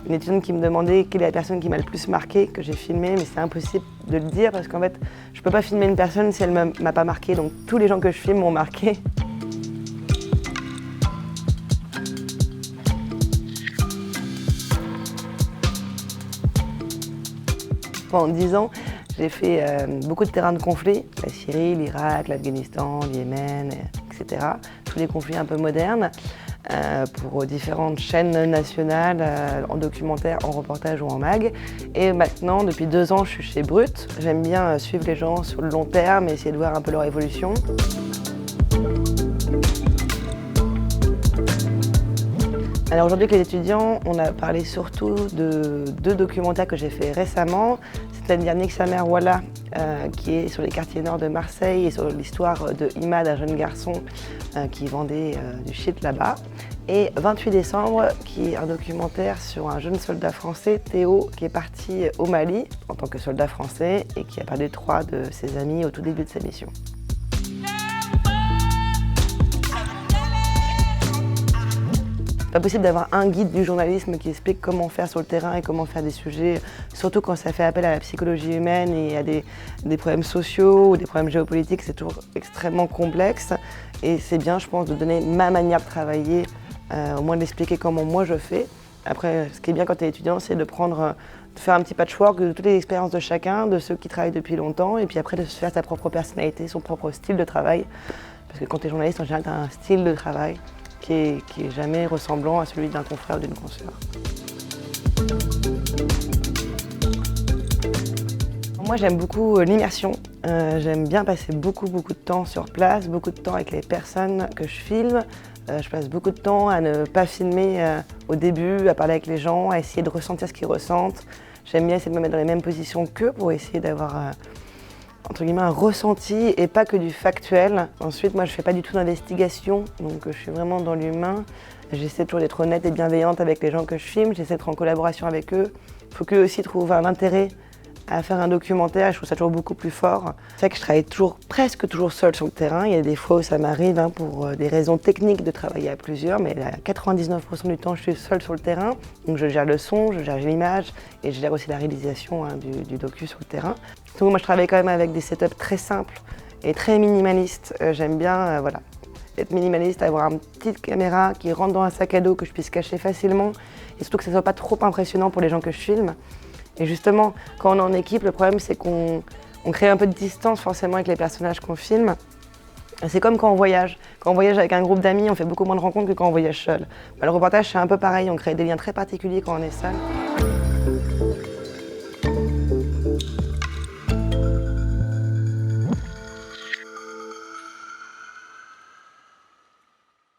une étudiante qui me demandait quelle est la personne qui m'a le plus marqué, que j'ai filmé, mais c'est impossible de le dire parce qu'en fait, je peux pas filmer une personne si elle m'a pas marqué, donc tous les gens que je filme m'ont marqué. Pendant 10 ans, j'ai fait beaucoup de terrains de conflits, la Syrie, l'Irak, l'Afghanistan, le Yémen, etc. Tous les conflits un peu modernes, pour différentes chaînes nationales, en documentaire, en reportage ou en mag. Et maintenant, depuis 2 ans, je suis chez Brut. J'aime bien suivre les gens sur le long terme et essayer de voir un peu leur évolution. Alors aujourd'hui, avec les étudiants, on a parlé surtout de 2 documentaires que j'ai fait récemment. C'est-à-dire Nique sa mère Wallah, qui est sur les quartiers nord de Marseille et sur l'histoire de Imad, un jeune garçon qui vendait du shit là-bas. Et 28 décembre, qui est un documentaire sur un jeune soldat français, Théo, qui est parti au Mali en tant que soldat français et qui a perdu 3 de ses amis au tout début de sa mission. Pas possible d'avoir un guide du journalisme qui explique comment faire sur le terrain et comment faire des sujets, surtout quand ça fait appel à la psychologie humaine et à des problèmes sociaux ou des problèmes géopolitiques, c'est toujours extrêmement complexe. Et c'est bien, je pense, de donner ma manière de travailler, au moins d'expliquer comment moi je fais. Après, ce qui est bien quand tu es étudiant, c'est de faire un petit patchwork de toutes les expériences de chacun, de ceux qui travaillent depuis longtemps, et puis après de se faire sa propre personnalité, son propre style de travail. Parce que quand tu es journaliste, en général, tu as un style de travail qui est jamais ressemblant à celui d'un confrère ou d'une consoeur. Moi j'aime beaucoup l'immersion, j'aime bien passer beaucoup de temps sur place, beaucoup de temps avec les personnes que je filme. Je passe beaucoup de temps à ne pas filmer au début, à parler avec les gens, à essayer de ressentir ce qu'ils ressentent. J'aime bien essayer de me mettre dans les mêmes positions qu'eux pour essayer d'avoir entre guillemets un ressenti et pas que du factuel. Ensuite, moi je fais pas du tout d'investigation, donc je suis vraiment dans l'humain. J'essaie toujours d'être honnête et bienveillante avec les gens que je filme, j'essaie d'être en collaboration avec eux. Il faut qu'eux aussi trouvent un intérêt à faire un documentaire, je trouve ça toujours beaucoup plus fort. C'est vrai que je travaille presque toujours seule sur le terrain. Il y a des fois où ça m'arrive pour des raisons techniques de travailler à plusieurs, mais à 99% du temps je suis seule sur le terrain. Donc je gère le son, je gère l'image et je gère aussi la réalisation du docu sur le terrain. Donc moi je travaille quand même avec des setups très simples et très minimalistes. J'aime bien être minimaliste, avoir une petite caméra qui rentre dans un sac à dos que je puisse cacher facilement et surtout que ça ne soit pas trop impressionnant pour les gens que je filme. Et justement, quand on est en équipe, le problème c'est qu'on crée un peu de distance forcément avec les personnages qu'on filme. C'est comme quand on voyage. Quand on voyage avec un groupe d'amis, on fait beaucoup moins de rencontres que quand on voyage seul. Le reportage c'est un peu pareil, on crée des liens très particuliers quand on est seul.